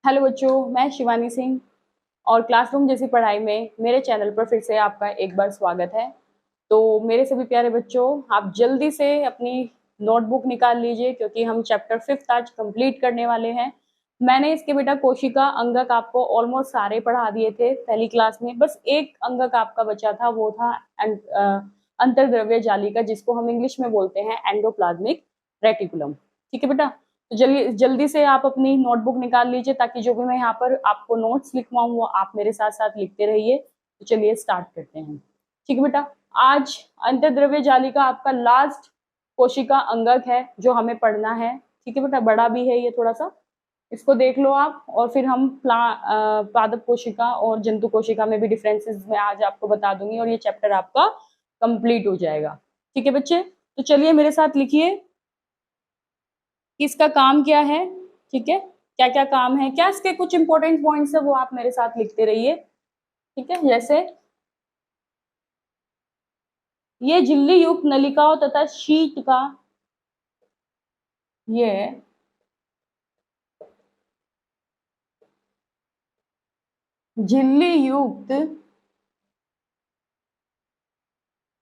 Hello बच्चों, मैं शिवानी सिंह और क्लासरूम जैसी पढ़ाई में मेरे चैनल पर फिर से आपका एक बार स्वागत है। तो मेरे सभी प्यारे बच्चों, आप जल्दी से अपनी नोटबुक निकाल लीजिए क्योंकि हम चैप्टर 5 आज कंप्लीट करने वाले हैं। मैंने इसके बेटा कोशिका अंगक आपको ऑलमोस्ट सारे पढ़ा दिए थे पहली क्लास में। बस एक अंगक आपका बचा था, वो था अंतर्द्रव्य जालिका, जिसको हम इंग्लिश में बोलते हैं एंडोप्लाज्मिक रेटिकुलम। ठीक है बेटा, तो जल्दी जल्दी से आप अपनी नोटबुक निकाल लीजिए ताकि जो भी मैं यहाँ पर आपको नोट्स लिखवाऊँ वो आप मेरे साथ साथ लिखते रहिए। तो चलिए स्टार्ट करते हैं। ठीक है बेटा, आज अंतर्द्रव्य जालिका आपका लास्ट कोशिका अंगक है जो हमें पढ़ना है। ठीक है बेटा, बड़ा भी है ये थोड़ा सा, इसको देख लो आप। और फिर हम पादप कोशिका और जंतु कोशिका में भी डिफरेंसेस मैं आज आपको बता दूंगी और ये चैप्टर आपका कंप्लीट हो जाएगा। ठीक है बच्चे, तो चलिए मेरे साथ लिखिए कि इसका काम क्या है। ठीक है, क्या क्या काम है, क्या इसके कुछ इंपॉर्टेंट पॉइंट्स है वो आप मेरे साथ लिखते रहिए। ठीक है, जैसे ये झिल्ली युक्त नलिकाओं तथा शीट का ये झिल्ली युक्त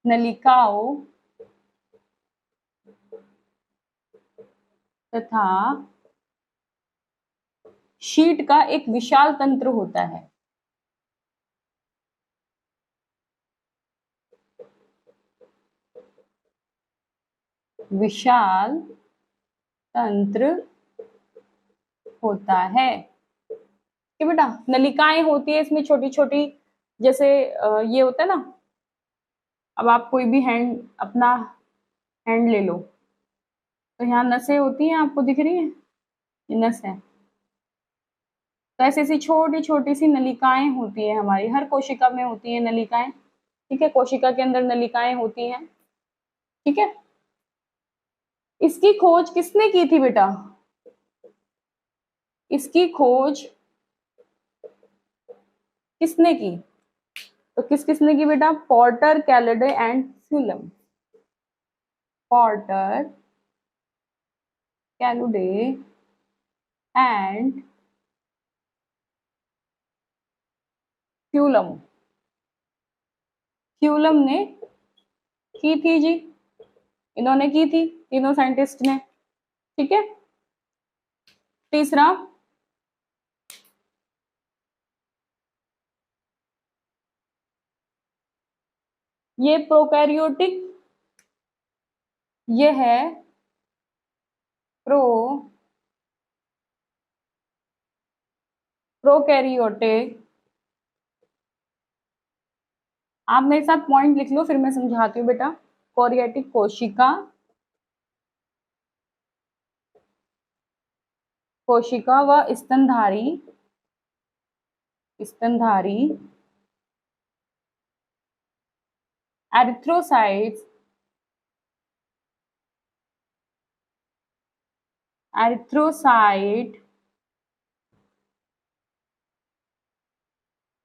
नलिकाओं तथा शीट का एक विशाल तंत्र होता है। विशाल तंत्र होता है कि बेटा नलिकाएं होती है इसमें छोटी छोटी, जैसे ये होता है ना। अब आप कोई भी हैंड, अपना हैंड ले लो, तो यहाँ नसें होती हैं, आपको दिख रही है, ये नस है। तो ऐसी ऐसी छोटी छोटी सी नलिकाएं होती है, हमारी हर कोशिका में होती है नलिकाएं। ठीक है, कोशिका के अंदर नलिकाएं होती हैं। ठीक है, इसकी खोज किसने की थी बेटा? इसकी खोज किसने की? तो किस किसने की बेटा? पॉर्टर, कैलेडे एंड फ्यूलम। पॉर्टर, कैलुडे एंड फ्यूलम। फ्यूलम ने की थी जी, इन्होंने की थी, तीनों साइंटिस्ट ने। ठीक है, तीसरा ये प्रोकैरियोटिक, ये है प्रोकैरियोटिक। आप मेरे साथ पॉइंट लिख लो, फिर मैं समझाती हूँ बेटा। कोरियाटिक कोशिका, कोशिका व स्तनधारी, स्तनधारी एरिथ्रोसाइट्स, एरिथ्रोसाइट,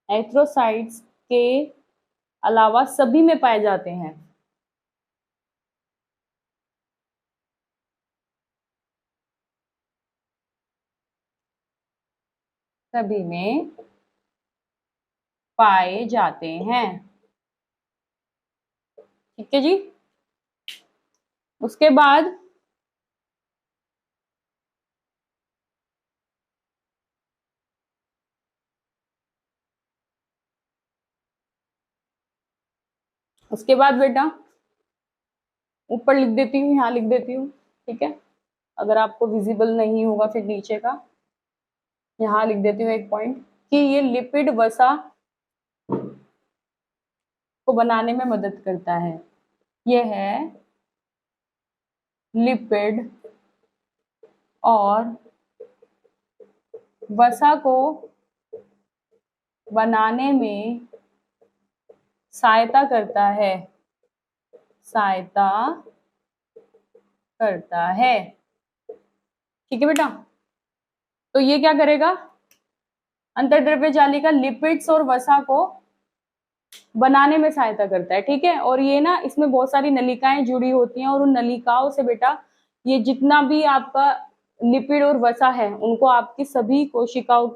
एरिथ्रोसाइट्स के अलावा सभी में पाए जाते हैं। सभी में पाए जाते हैं। ठीक है जी, उसके बाद उसके बाद बेटा ऊपर लिख देती हूँ, यहाँ लिख देती हूँ। ठीक है, अगर आपको विजिबल नहीं होगा फिर नीचे का, यहाँ लिख देती हूँ एक पॉइंट कि ये लिपिड वसा को बनाने में मदद करता है। यह है लिपिड और वसा को बनाने में सहायता करता है, सहायता करता है। ठीक है बेटा, तो ये क्या करेगा? अंतर्द्रव्य जालिका लिपिड्स और वसा को बनाने में सहायता करता है। ठीक है, और ये ना, इसमें बहुत सारी नलिकाएं जुड़ी होती हैं और उन नलिकाओं से बेटा ये जितना भी आपका लिपिड और वसा है उनको आपकी सभी कोशिकाओं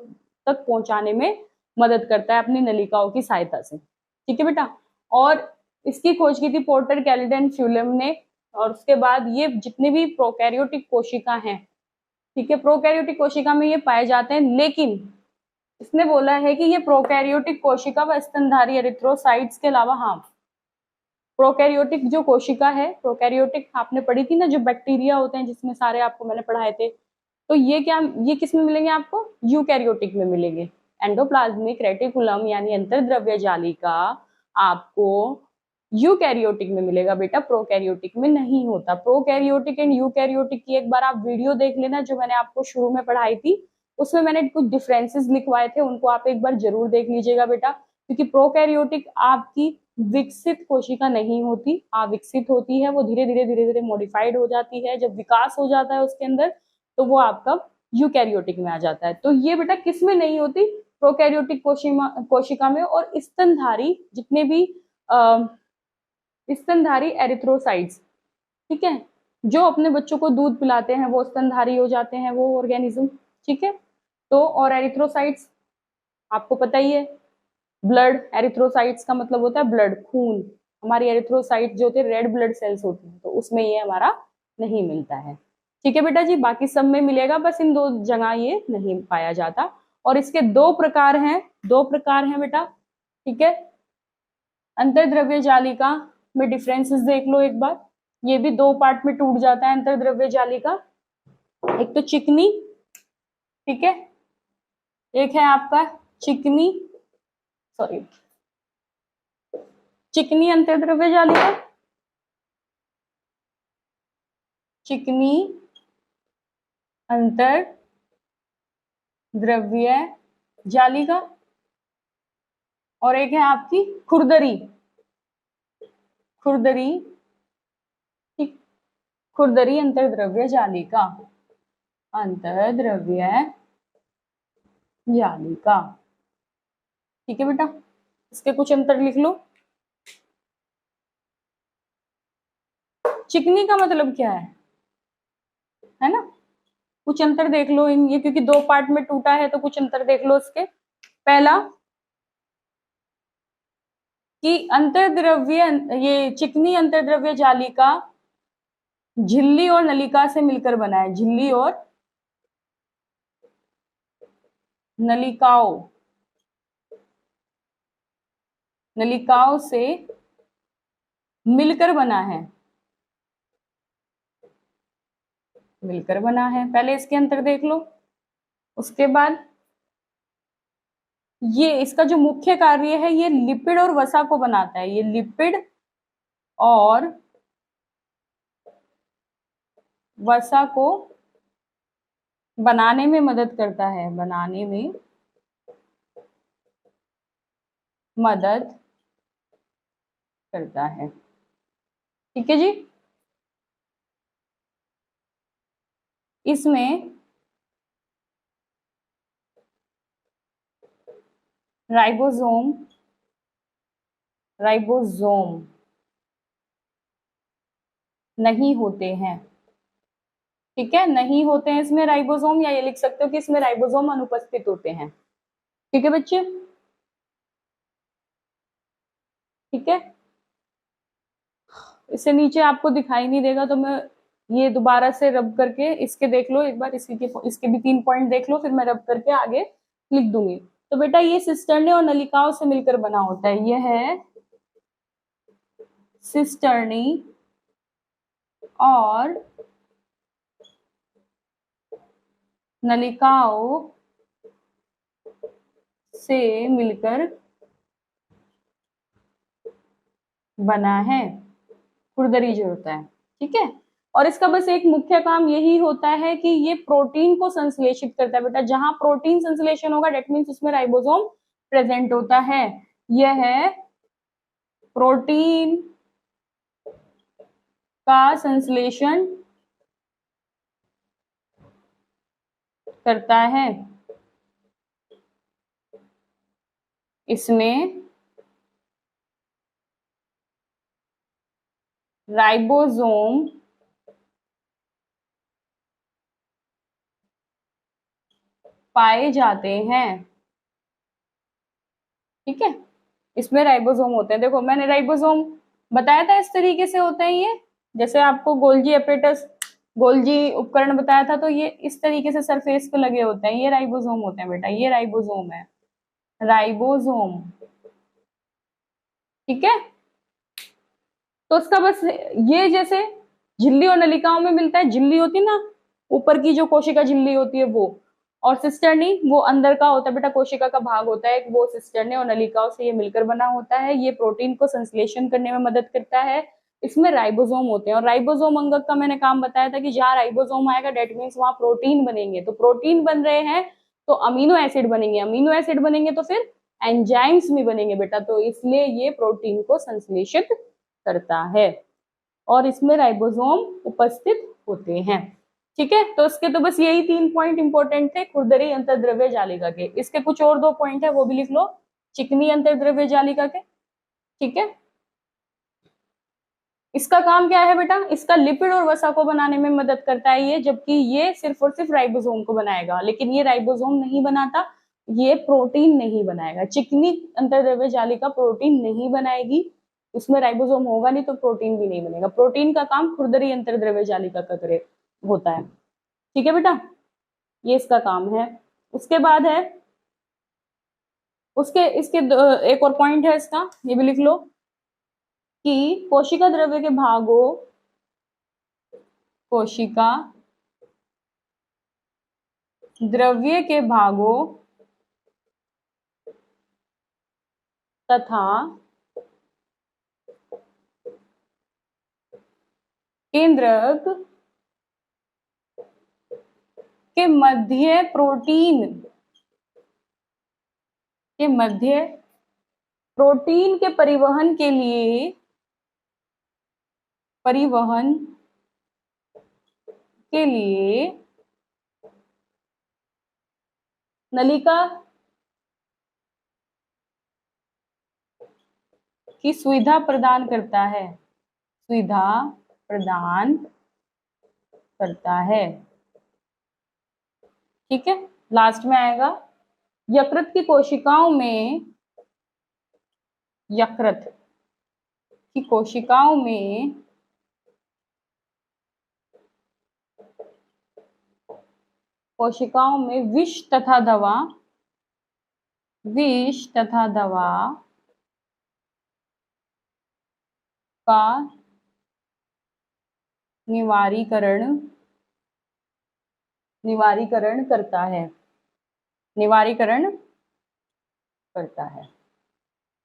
तक पहुंचाने में मदद करता है अपनी नलिकाओं की सहायता से। ठीक है बेटा। और इसकी खोज की थी पोर्टर, कैलिडन, फ्यूलम ने। और उसके बाद ये जितने भी प्रोकैरियोटिक कोशिका हैं, ठीक है, प्रोकैरियोटिक कोशिका में ये पाए जाते हैं, लेकिन इसने बोला है कि ये प्रोकैरियोटिक कोशिका व स्तनधारी एरिथ्रोसाइट्स के अलावा, हाँ, प्रोकैरियोटिक जो कोशिका है, प्रोकैरियोटिक आपने पढ़ी थी ना, जो बैक्टीरिया होते हैं जिसमें सारे आपको मैंने पढ़ाए थे, तो ये क्या, ये किस में मिलेंगे आपको? यूकैरियोटिक में मिलेंगे। एंडोप्लाज्मिक रेटिकुलम यानी अंतर्द्रव्य जालिका आपको यूकैरियोटिक में मिलेगा बेटा, प्रोकैरियोटिक में नहीं होता। प्रोकैरियोटिक एंड यूकैरियोटिक की एक बार आप वीडियो देख लेना, जो मैंने आपको शुरू में पढ़ाई थी, उसमें मैंने कुछ डिफरेंसेस लिखवाए थे, उनको आप एक बार जरूर देख लीजिएगा बेटा। क्योंकि प्रोकैरियोटिक आपकी विकसित कोशिका नहीं होती, अविकसित होती है, वो धीरे धीरे मॉडिफाइड हो जाती है। जब विकास हो जाता है उसके अंदर, तो वो आपका यूकैरियोटिक में आ जाता है। तो ये बेटा किस में नहीं होती? प्रोकैरियोटिक कोशिका में। और स्तनधारी जितने भी स्तनधारी एरिथ्रोसाइट्स, ठीक है, जो अपने बच्चों को दूध पिलाते हैं, वो स्तनधारी हो जाते हैं, वो ऑर्गेनिज्म। ठीक है। तो और एरिथ्रोसाइट्स आपको पता ही है, ब्लड, एरिथ्रोसाइट्स का मतलब होता है ब्लड, खून। हमारी एरिथ्रोसाइट जो होते हैं रेड ब्लड सेल्स होती हैं, तो उसमें ये हमारा नहीं मिलता है। ठीक है बेटा जी, बाकी सब में मिलेगा, बस इन दो जगह ये नहीं पाया जाता। और इसके दो प्रकार हैं, दो प्रकार हैं बेटा। ठीक है। अंतर्द्रव्य जालिका में डिफरेंसेस देख लो एक बार। ये भी दो पार्ट में टूट जाता है अंतर्द्रव्य जालिका। एक तो चिकनी, ठीक है, एक है आपका चिकनी, सॉरी, चिकनी अंतर्द्रव्य जालिका, चिकनी अंतर्द्रव्य जालिका, और एक है आपकी खुरदरी, खुरदरी, ठीक, खुरदरी अंतर्द्रव्य जालिका, अंतर्द्रव्य जालिका। ठीक है बेटा, इसके कुछ अंतर लिख लो। चिकनी का मतलब क्या है ना? कुछ अंतर देख लो इन, ये क्योंकि दो पार्ट में टूटा है तो कुछ अंतर देख लो इसके। पहला कि अंतर्द्रव्य, ये चिकनी अंतर्द्रव्य जालिका झिल्ली और नलिका से मिलकर बना है, झिल्ली और नलिकाओं, नलिकाओं से मिलकर बना है, मिलकर बना है। पहले इसके अंतर देख लो। उसके बाद ये इसका जो मुख्य कार्य है, ये लिपिड और वसा को बनाता है, ये लिपिड और वसा को बनाने में मदद करता है, बनाने में मदद करता है। ठीक है जी। इसमें राइबोसोम, राइबोसोम नहीं होते हैं। ठीक है, नहीं होते हैं इसमें राइबोसोम, या ये लिख सकते हो कि इसमें राइबोसोम अनुपस्थित होते हैं। ठीक है बच्चे, ठीक है। इससे नीचे आपको दिखाई नहीं देगा, तो मैं ये दोबारा से रब करके इसके देख लो एक बार, इसके भी 3 पॉइंट देख लो, फिर मैं रब करके आगे लिख दूंगी। तो बेटा ये सिस्टर्ने और नलिकाओं से मिलकर बना होता है, यह है सिस्टर्नी और नलिकाओं से मिलकर बना है, खुरदरी जो होता है। ठीक है। और इसका बस एक मुख्य काम यही होता है कि ये प्रोटीन को संश्लेषित करता है बेटा। जहां प्रोटीन संश्लेषण होगा, डेट मीन्स उसमें राइबोसोम प्रेजेंट होता है। यह है प्रोटीन का संश्लेषण करता है, इसमें राइबोसोम पाए जाते हैं। ठीक है, इसमें राइबोसोम होते हैं। देखो मैंने राइबोसोम बताया था, इस तरीके से होते हैं ये। जैसे आपको गोल्जी एपरेटस, गोल्जी उपकरण बताया था, तो ये इस तरीके से सरफेस पे लगे होते हैं, ये राइबोसोम होते हैं बेटा, ये राइबोसोम है, राइबोसोम। ठीक है, तो उसका बस ये जैसे झिल्ली और नलिकाओं में मिलता है, झिल्ली होती है ना ऊपर की जो कोशिका झिल्ली होती है वो, और सिस्टर्नी वो अंदर का होता है बेटा, कोशिका का भाग होता है वो सिस्टर्नी, और नलिकाओं से ये मिलकर बना होता है। ये प्रोटीन को संश्लेषण करने में मदद करता है। इसमें राइबोसोम होते हैं, और राइबोसोम अंगक का मैंने काम बताया था कि जहाँ राइबोसोम आएगा डेट मीन्स वहां प्रोटीन बनेंगे, तो प्रोटीन बन रहे हैं तो अमीनो एसिड बनेंगे, अमीनो एसिड बनेंगे तो फिर एंजाइम्स भी बनेंगे बेटा, तो इसलिए ये प्रोटीन को संश्लेषित करता है, और इसमें राइबोसोम उपस्थित होते हैं। ठीक है, तो इसके तो बस यही 3 पॉइंट इंपॉर्टेंट थे खुरदरी अंतर्द्रव्य जालिका के। इसके कुछ और 2 पॉइंट है, वो भी लिख लो, चिकनी अंतर्द्रव्य जालिका के। ठीक है, इसका काम क्या है बेटा, इसका लिपिड और वसा को बनाने में मदद करता है ये, जबकि ये सिर्फ और सिर्फ राइबोसोम को बनाएगा, लेकिन ये राइबोसोम नहीं बनाता, ये प्रोटीन नहीं बनाएगा। चिकनी अंतर्द्रव्य जालिका प्रोटीन नहीं बनाएगी, उसमें राइबोसोम होगा नहीं तो प्रोटीन भी नहीं बनेगा। प्रोटीन का काम खुरदरी अंतर्द्रव्य जालिका का करे होता है। ठीक है बेटा, ये इसका काम है। उसके बाद है उसके इसके एक और पॉइंट है इसका, ये भी लिख लो कि कोशिका द्रव्य के भागों, कोशिका द्रव्य के भागों तथा केंद्रक के मध्य प्रोटीन के परिवहन के लिए नलिका की सुविधा प्रदान करता है, सुविधा प्रदान करता है। ठीक है, लास्ट में आएगा यकृत की कोशिकाओं में, यकृत की कोशिकाओं में विष तथा दवा का निवारीकरण करता है, निवारीकरण करता है।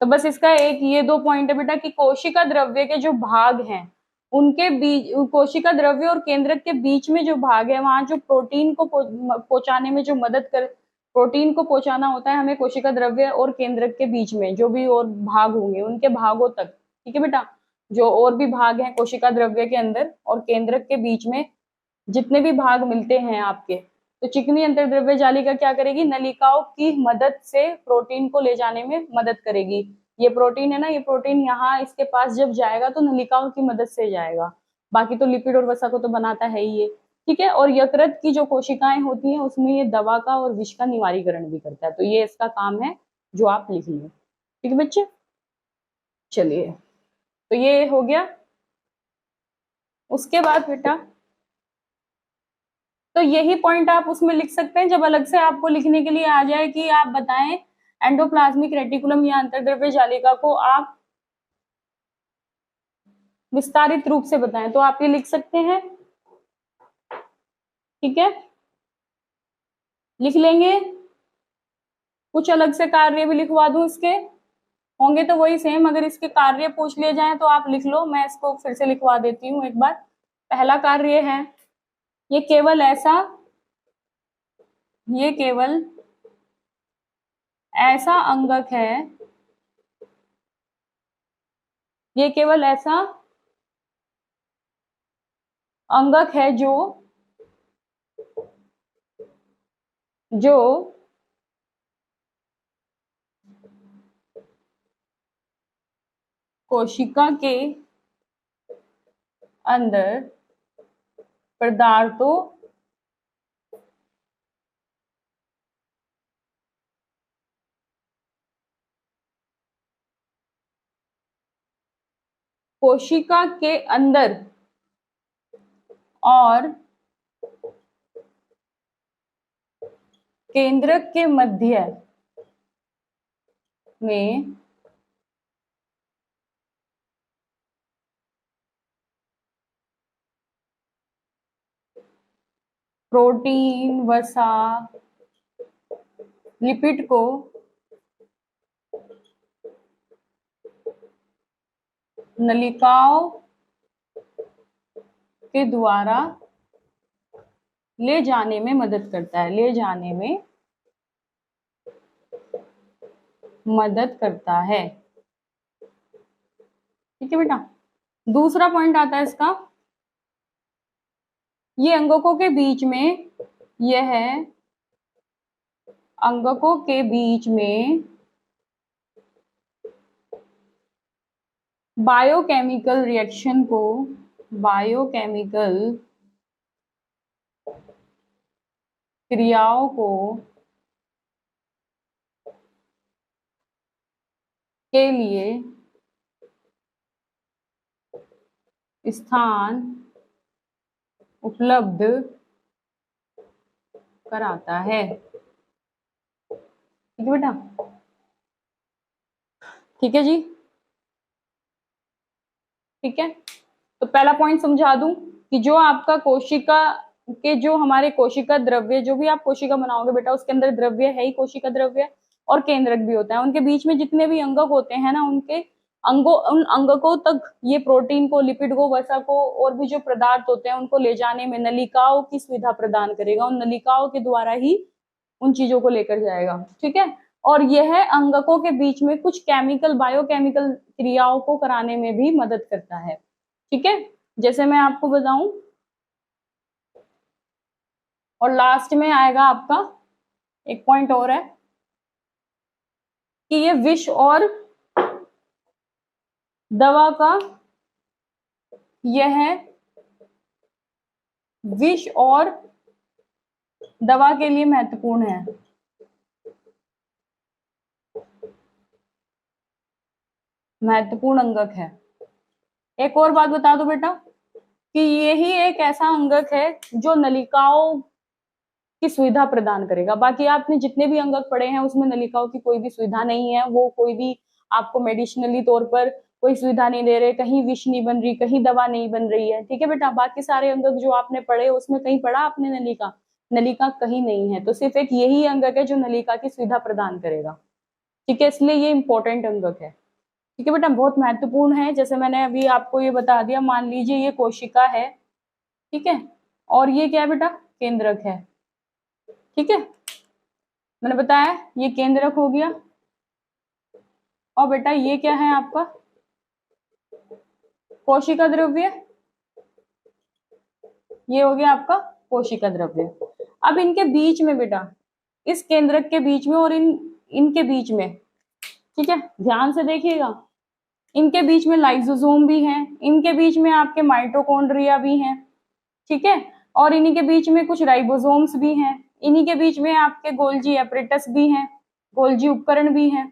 तो बस इसका एक ये 2 पॉइंट है बेटा कि कोशिका द्रव्य के जो भाग हैं उनके बीच, कोशिका द्रव्य और केंद्रक के बीच में जो भाग है वहां जो प्रोटीन को पहुंचाने में जो मदद कर, प्रोटीन को पहुंचाना होता है हमें कोशिका द्रव्य और केंद्रक के बीच में, जो भी और भाग होंगे उनके भागों तक। ठीक है बेटा, जो और भी भाग हैं कोशिका द्रव्य के अंदर और केंद्रक के बीच में जितने भी भाग मिलते हैं आपके, तो चिकनी अंतर्द्रव्य जालिका क्या करेगी, नलिकाओं की मदद से प्रोटीन को ले जाने में मदद करेगी। ये प्रोटीन है ना, ये प्रोटीन यहाँ इसके पास जब जाएगा तो नलिकाओं की मदद से जाएगा, बाकी तो लिपिड और वसा को तो बनाता है ही ये। ठीक है, और यकृत की जो कोशिकाएं होती हैं उसमें ये दवा का और विष का निवारीकरण भी करता है, तो ये इसका काम है जो आप लिख लो। ठीक है बच्चे, चलिए तो ये हो गया। उसके बाद बेटा तो यही पॉइंट आप उसमें लिख सकते हैं, जब अलग से आपको लिखने के लिए आ जाए कि आप बताएं एंडोप्लाज्मिक रेटिकुलम या अंतर्द्रव्य जालिका को आप विस्तारित रूप से बताएं, तो आप ये लिख सकते हैं। ठीक है, लिख लेंगे। कुछ अलग से कार्य भी लिखवा दूं इसके, होंगे तो वही सेम, अगर इसके कार्य पूछ लिए जाए तो आप लिख लो, मैं इसको फिर से लिखवा देती हूँ एक बार। पहला कार्य है ये केवल ऐसा अंगक है, ये केवल ऐसा अंगक है जो कोशिका के अंदर पदार्थों कोशिका के अंदर और केंद्रक के मध्य में प्रोटीन, वसा, लिपिड को नलिकाओं के द्वारा ले जाने में मदद करता है, ले जाने में मदद करता है। ठीक है बेटा। दूसरा पॉइंट आता है इसका, ये अंगकों के बीच में, यह अंगकों के बीच में बायोकेमिकल रिएक्शन को, बायोकेमिकल क्रियाओं को के लिए स्थान उपलब्ध कराता है। ठीक है बेटा। ठीक है जी। ठीक है, तो पहला पॉइंट समझा दूं कि जो आपका कोशिका के, जो हमारे कोशिका द्रव्य, जो भी आप कोशिका बनाओगे बेटा, उसके अंदर द्रव्य है ही, कोशिका द्रव्य, और केंद्रक भी होता है। उनके बीच में जितने भी अंगक होते हैं ना, उनके उन अंगकों तक ये प्रोटीन को, लिपिड को, वसा को और भी जो पदार्थ होते हैं उनको ले जाने में नलिकाओं की सुविधा प्रदान करेगा। उन नलिकाओं के द्वारा ही उन चीजों को लेकर जाएगा। ठीक है। और यह अंगकों के बीच में कुछ केमिकल, बायोकेमिकल क्रियाओं को कराने में भी मदद करता है। ठीक है, जैसे मैं आपको बताऊं, और लास्ट में आएगा आपका एक पॉइंट और है कि ये विष और दवा का, यह विष और दवा के लिए महत्वपूर्ण है। महत्वपूर्ण अंगक है। एक और बात बता दो बेटा कि यही एक ऐसा अंगक है जो नलिकाओं की सुविधा प्रदान करेगा। बाकी आपने जितने भी अंगक पढ़े हैं उसमें नलिकाओं की कोई भी सुविधा नहीं है, वो कोई भी आपको मेडिसिनली तौर पर कोई सुविधा नहीं दे रहे, कहीं विष नहीं बन रही, कहीं दवा नहीं बन रही है। ठीक है बेटा। बाकी सारे अंगक जो आपने पढ़े उसमें कहीं पढ़ा आपने नलिका? नलिका कहीं नहीं है, तो सिर्फ एक यही अंगक है जो नलिका की सुविधा प्रदान करेगा। ठीक है, इसलिए ये इंपॉर्टेंट अंगक है। ठीक है बेटा, बहुत महत्वपूर्ण है। जैसे मैंने अभी आपको ये बता दिया, मान लीजिए ये कोशिका है, ठीक है, और ये क्या है बेटा? केंद्रक है। ठीक है, मैंने बताया ये केंद्रक हो गया, और बेटा ये क्या है आपका? कोशिका द्रव्य। ये हो गया आपका कोशिका द्रव्य। अब इनके बीच में बेटा, इस केंद्रक के बीच में और इनके बीच में, ठीक है, ध्यान से देखिएगा, इनके बीच में लाइसोसोम भी है, इनके बीच में आपके माइटोकॉन्ड्रिया भी हैं। ठीक है, और इन्हीं के बीच में कुछ राइबोसोम्स भी हैं, इन्हीं के बीच में आपके गोल्जी एपरेटस भी हैं, गोल्जी उपकरण भी हैं,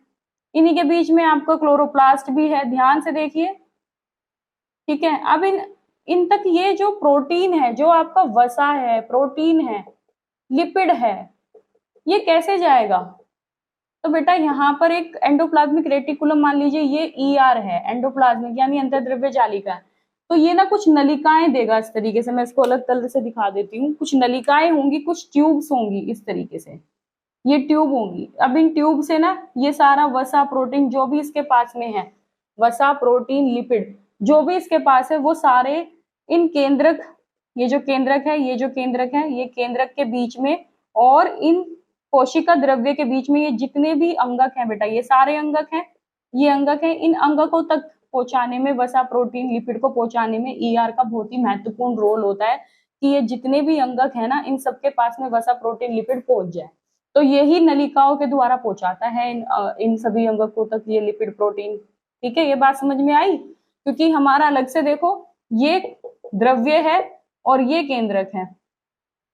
इन्हीं के बीच में आपका क्लोरोप्लास्ट भी है। ध्यान से देखिए। ठीक है, अब इन तक ये जो प्रोटीन है, जो आपका वसा है, प्रोटीन है, लिपिड है, ये कैसे जाएगा? तो बेटा यहाँ पर एक एंडोप्लाज्मिक रेटिकुलम, मान लीजिए ये ER है, एंडोप्लाज्मिक यानी अंतर्द्रव्य जालिका, तो ये ना कुछ नलिकाएं देगा इस तरीके से। मैं इसको अलग तरह से दिखा देती हूँ। कुछ नलिकाएं होंगी, कुछ ट्यूब्स होंगी, इस तरीके से ये ट्यूब होंगी। अब इन ट्यूब से ना ये सारा वसा, प्रोटीन जो भी इसके पास में है, वसा, प्रोटीन, लिपिड जो भी इसके पास है, वो सारे इन केंद्रक, ये जो केंद्रक है, ये जो केंद्रक है, ये केंद्रक के बीच में और इन कोशिका द्रव्य के बीच में, ये जितने भी अंगक हैं बेटा, ये सारे अंगक हैं, ये अंगक हैं, इन अंगकों तक पहुंचाने में, वसा, प्रोटीन, लिपिड को पहुंचाने में ER का बहुत ही महत्वपूर्ण रोल होता है कि ये जितने भी अंगक है ना, इन सबके पास में वसा, प्रोटीन, लिपिड पहुंच जाए। तो यही नलिकाओं के द्वारा पहुंचाता है इन सभी अंगकों तक ये लिपिड, प्रोटीन। ठीक है, ये बात समझ में आई? क्योंकि हमारा अलग से देखो, ये द्रव्य है और ये केंद्रक है।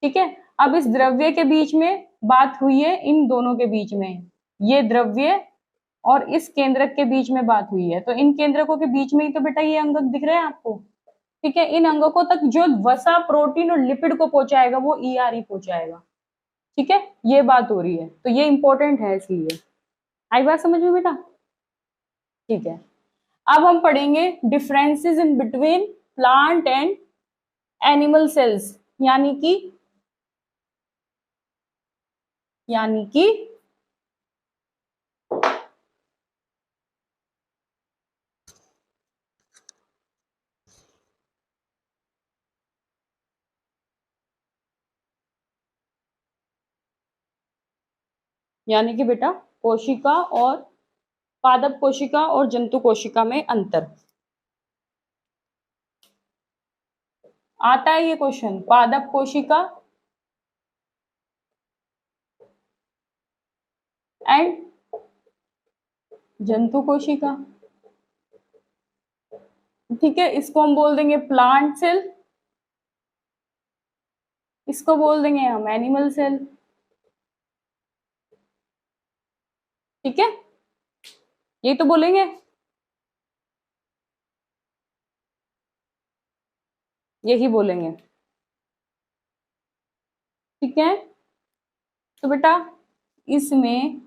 ठीक है, अब इस द्रव्य के बीच में बात हुई है इन दोनों के बीच में, ये द्रव्य और इस केंद्रक के बीच में बात हुई है, तो इन केंद्रकों के बीच में ही तो बेटा ये अंगक दिख रहे हैं आपको। ठीक है, इन अंगकों तक जो वसा, प्रोटीन और लिपिड को पहुंचाएगा वो ईआरई पहुंचाएगा। ठीक है, ये बात हो रही है, तो ये इंपॉर्टेंट है इसलिए। आई बात समझ में बेटा? ठीक है, अब हम पढ़ेंगे differences in between plant and animal cells, यानी कि यानी कि बेटा कोशिका और पादप कोशिका और जंतु कोशिका में अंतर आता है। ये क्वेश्चन पादप कोशिका एंड जंतु कोशिका। ठीक है, इसको हम बोल देंगे प्लांट सेल, इसको बोल देंगे हम एनिमल सेल। ठीक है, ये तो बोलेंगे, यही बोलेंगे। ठीक है, तो बेटा इसमें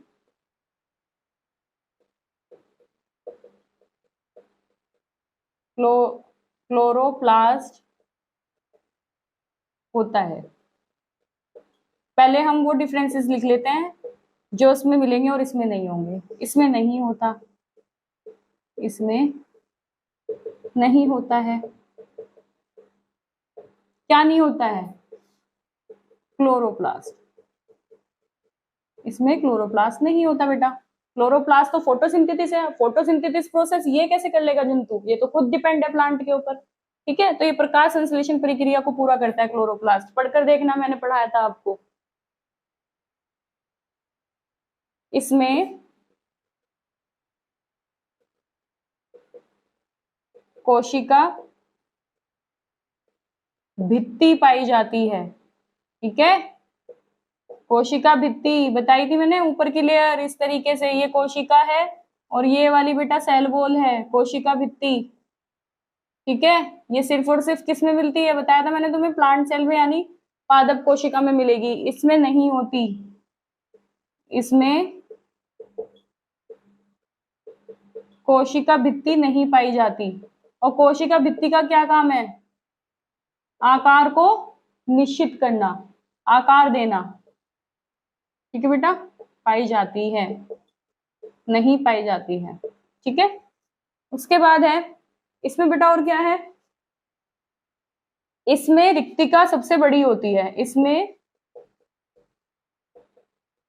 क्लोरोप्लास्ट होता है। पहले हम वो डिफरेंसेस लिख लेते हैं जो इसमें मिलेंगे और इसमें नहीं होंगे। इसमें नहीं होता, इसमें नहीं होता है। क्या नहीं होता है? क्लोरोप्लास्ट। इसमें क्लोरोप्लास्ट नहीं होता बेटा। क्लोरोप्लास्ट तो फोटोसिंथेसिस है, फोटोसिंथेसिस प्रोसेस ये कैसे कर लेगा जंतु? ये तो खुद डिपेंड है प्लांट के ऊपर। ठीक है, तो ये प्रकाश संश्लेषण प्रक्रिया को पूरा करता है क्लोरोप्लास्ट। पढ़कर देखना, मैंने पढ़ाया था आपको। इसमें कोशिका भित्ति पाई जाती है। ठीक है, कोशिका भित्ति बताई थी मैंने, ऊपर की लेयर इस तरीके से, ये कोशिका है और ये वाली बेटा सेल वॉल है, कोशिका भित्ति। ठीक है, ये सिर्फ और सिर्फ किस में मिलती है? बताया था मैंने तुम्हें, प्लांट सेल में, यानी पादप कोशिका में मिलेगी। इसमें नहीं होती। इसमें कोशिका भित्ति नहीं पाई जाती। और कोशिका भित्ति का क्या काम है? आकार को निश्चित करना, आकार देना। ठीक है बेटा, पाई जाती है, नहीं पाई जाती है। ठीक है, उसके बाद है इसमें बेटा और क्या है? इसमें रिक्तिका सबसे बड़ी होती है। इसमें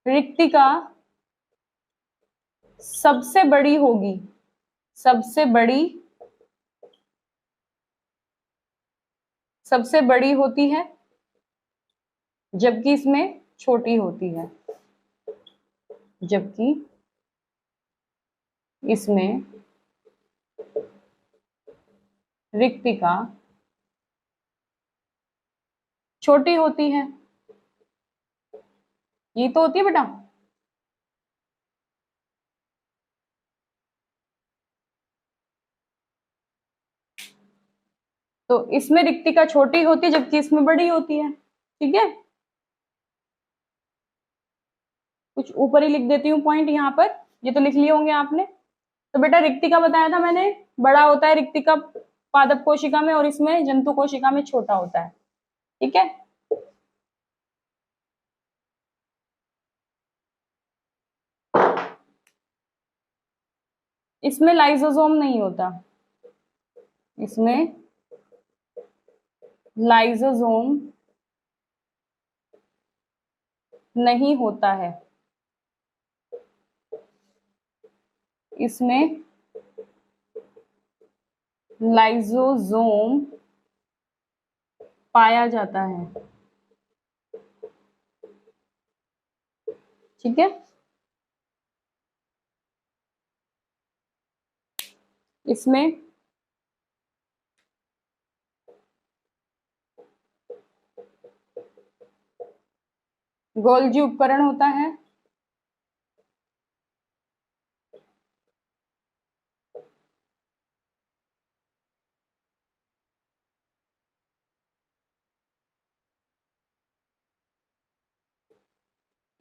रिक्तिका सबसे बड़ी होगी, सबसे बड़ी होती है, जबकि इसमें छोटी होती है। जबकि इसमें रिक्तिका छोटी होती है। ये तो होती है बेटा। तो इसमें रिक्तिका छोटी होती है जबकि इसमें बड़ी होती है। ठीक है, कुछ ऊपर ही लिख देती हूँ पॉइंट यहाँ पर, ये तो लिख लिए होंगे आपने। तो बेटा रिक्तिका बताया था मैंने, बड़ा होता है रिक्तिका पादप कोशिका में, और इसमें जंतु कोशिका में छोटा होता है। ठीक है, इसमें लाइसोसोम नहीं होता। इसमें लाइसोसोम नहीं होता है। इसमें लाइसोसोम पाया जाता है। ठीक है, इसमें गोल्जी उपकरण होता है।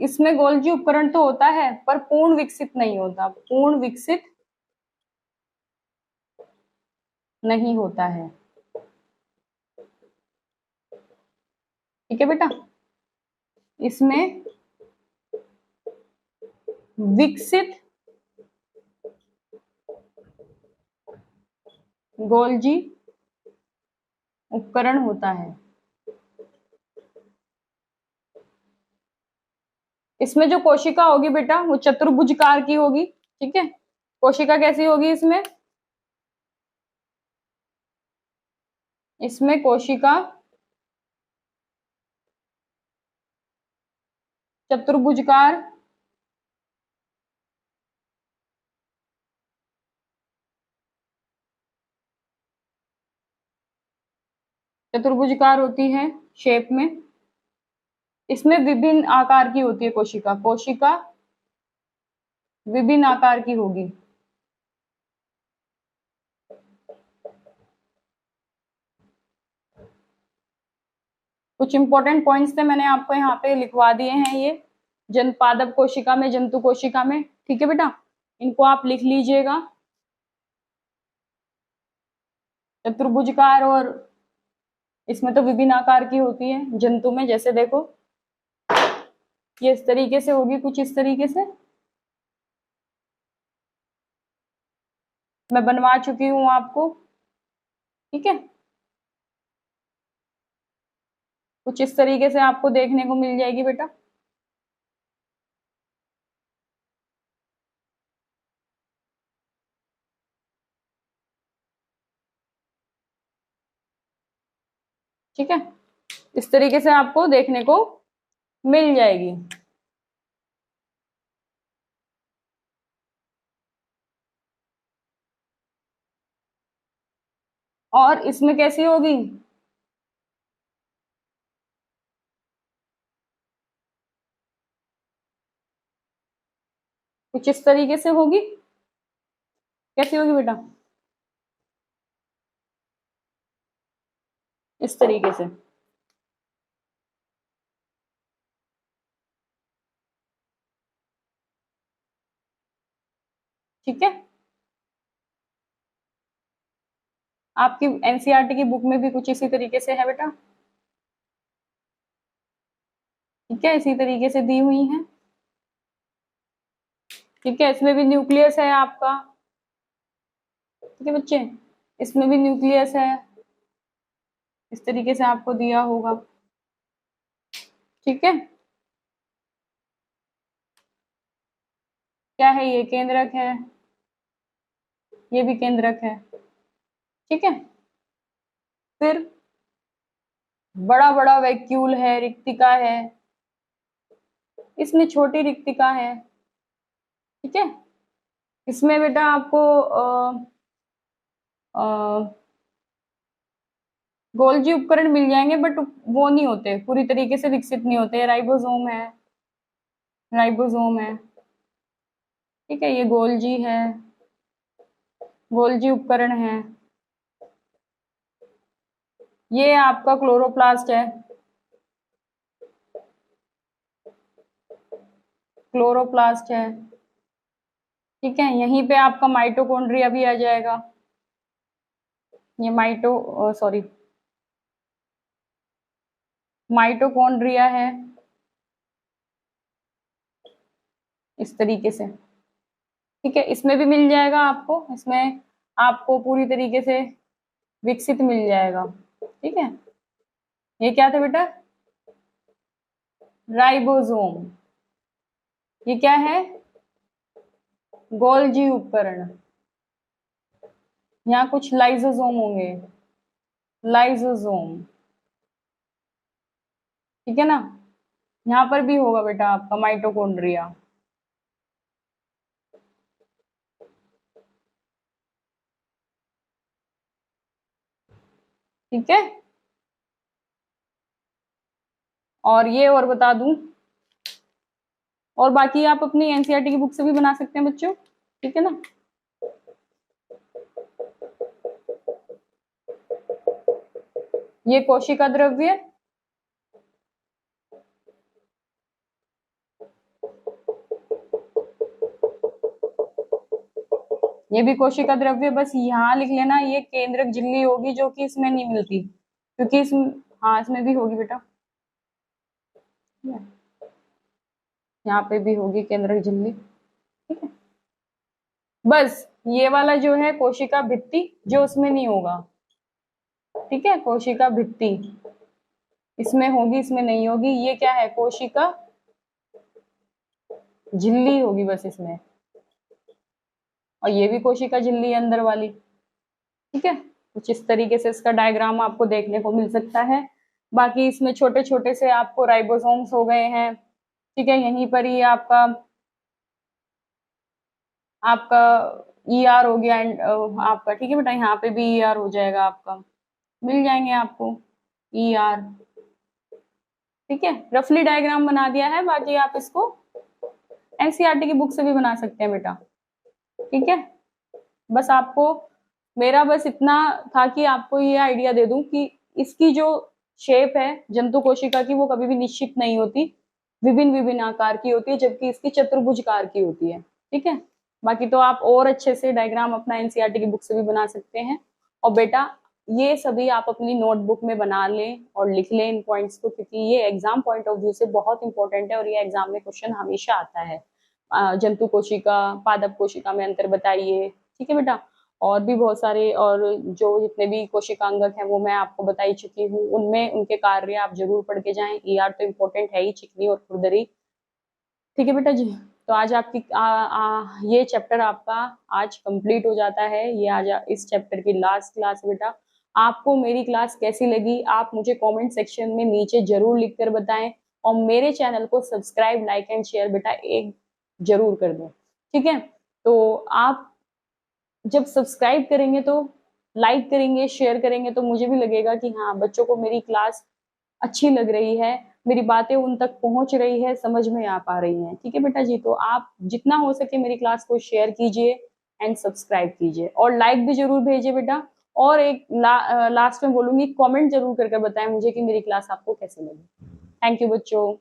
इसमें गोल्जी उपकरण तो होता है पर पूर्ण विकसित नहीं होता, पूर्ण विकसित नहीं होता है। ठीक है बेटा, इसमें विकसित गोल्जी उपकरण होता है। इसमें जो कोशिका होगी बेटा वो चतुर्भुजकार की होगी। ठीक है, कोशिका कैसी होगी इसमें? इसमें कोशिका चतुर्भुजकार चतुर्भुजकार होती है शेप में। इसमें विभिन्न आकार की होती है कोशिका, कोशिका विभिन्न आकार की होगी। कुछ इंपॉर्टेंट पॉइंट्स थे, मैंने आपको यहाँ पे लिखवा दिए हैं। ये पादप कोशिका में, जंतु कोशिका में। ठीक है बेटा, इनको आप लिख लीजिएगा। चतुर्भुजकार, और इसमें तो विभिन्न आकार की होती है जंतु में। जैसे देखो ये इस तरीके से होगी, कुछ इस तरीके से मैं बनवा चुकी हूं आपको। ठीक है, कुछ इस तरीके से आपको देखने को मिल जाएगी बेटा। ठीक है, इस तरीके से आपको देखने को मिल जाएगी। और इसमें कैसी होगी? कुछ इस तरीके से होगी। कैसी होगी बेटा? इस तरीके से। ठीक है, आपकी एनसीईआरटी की बुक में भी कुछ इसी तरीके से है बेटा। ठीक है, इसी तरीके से दी हुई है। ठीक है, इसमें भी न्यूक्लियस है आपका। ठीक है बच्चे, इसमें भी न्यूक्लियस है, इस तरीके से आपको दिया होगा। ठीक है, क्या है ये? केंद्रक है, ये भी केंद्रक है। ठीक है, फिर बड़ा बड़ा वैक्यूल है, रिक्तिका है, इसमें छोटी रिक्तिका है। ठीक है, इसमें बेटा आपको गोल्जी उपकरण मिल जाएंगे, बट वो नहीं होते, पूरी तरीके से विकसित नहीं होते। राइबोसोम है, राइबोसोम है। ठीक है, ये गोल्जी है, गोल्जी उपकरण है। ये आपका क्लोरोप्लास्ट है, क्लोरोप्लास्ट है। ठीक है, यहीं पे आपका माइटोकॉन्ड्रिया भी आ जाएगा। ये माइटोकॉन्ड्रिया है, इस तरीके से। ठीक है, इसमें भी मिल जाएगा आपको, इसमें आपको पूरी तरीके से विकसित मिल जाएगा। ठीक है, ये क्या था बेटा? राइबोसोम। ये क्या है? गोल्जी उपकरण। यहाँ कुछ लाइसोसोम होंगे, लाइसोसोम। ठीक है ना, यहाँ पर भी होगा बेटा आपका माइटोकॉन्ड्रिया। ठीक है, और ये और बता दूं, और बाकी आप अपनी एनसीईआरटी की बुक से भी बना सकते हैं बच्चों। ठीक है ना, ये कोशिका द्रव्य, ये भी कोशिका द्रव्य, बस यहाँ लिख लेना ये केंद्रक झिल्ली होगी जो कि इसमें नहीं मिलती, क्योंकि इसमें, हाँ इसमें भी होगी बेटा, यहाँ पे भी होगी केंद्रक झिल्ली, ठीक है। बस ये वाला जो है कोशिका भित्ति, जो उसमें नहीं होगा, ठीक है, कोशिका भित्ति इसमें होगी, इसमें नहीं होगी। ये क्या है, कोशिका झिल्ली होगी बस इसमें, और ये भी कोशिका झिल्ली है अंदर वाली, ठीक है। कुछ इस तरीके से इसका डायग्राम आपको देखने को मिल सकता है। बाकी इसमें छोटे छोटे से आपको राइबोसोम्स हो गए हैं, ठीक है। यहीं पर ही आपका आपका ईआर हो गया, एंड आपका, ठीक है बेटा, यहाँ पे भी ईआर हो जाएगा, आपका मिल जाएंगे आपको ईआर, ठीक है। रफली डायग्राम बना दिया है, बाकी आप इसको एनसीईआरटी की बुक से भी बना सकते हैं बेटा, ठीक है। बस आपको, मेरा बस इतना था कि आपको ये आइडिया दे दूं कि इसकी जो शेप है जंतु कोशिका की, वो कभी भी निश्चित नहीं होती, विभिन्न विभिन्न आकार की होती है, जबकि इसकी चतुर्भुजकार की होती है, ठीक है। बाकी तो आप और अच्छे से डायग्राम अपना एनसीईआरटी की बुक से भी बना सकते हैं। और बेटा ये सभी आप अपनी नोटबुक में बना लें और लिख लें इन पॉइंट्स को, क्योंकि ये एग्जाम पॉइंट ऑफ व्यू से बहुत इंपॉर्टेंट है, और ये एग्जाम में क्वेश्चन हमेशा आता है। जंतु कोशिका, पादप कोशिका में अंतर बताइए, ठीक है बेटा। और भी बहुत सारे, और जो जितने भी कोशिकांगक हैं वो मैं आपको बता ही चुकी हूँ, उनमें उनके कार्य आप जरूर पढ़ के जाएं। ईआर तो इम्पोर्टेंट है ही, चिकनी और खुरदरी, ठीक है बेटा जी। तो आज आपकी ये चैप्टर आपका आज कंप्लीट हो जाता है। ये आज इस चैप्टर की लास्ट क्लास है बेटा। आपको मेरी क्लास कैसी लगी आप मुझे कमेंट सेक्शन में नीचे जरूर लिखकर बताएं, और मेरे चैनल को सब्सक्राइब, लाइक एंड शेयर बेटा एक जरूर कर दें, ठीक है। तो आप जब सब्सक्राइब करेंगे, तो लाइक करेंगे, शेयर करेंगे, तो मुझे भी लगेगा कि हाँ बच्चों को मेरी क्लास अच्छी लग रही है, मेरी बातें उन तक पहुंच रही है, समझ में आ पा रही हैं, ठीक है बेटा जी। तो आप जितना हो सके मेरी क्लास को शेयर कीजिए एंड सब्सक्राइब कीजिए, और लाइक भी जरूर भेजिए बेटा। और एक लास्ट में बोलूंगी, कमेंट जरूर करके बताएं मुझे कि मेरी क्लास आपको कैसी लगी। थैंक यू बच्चों।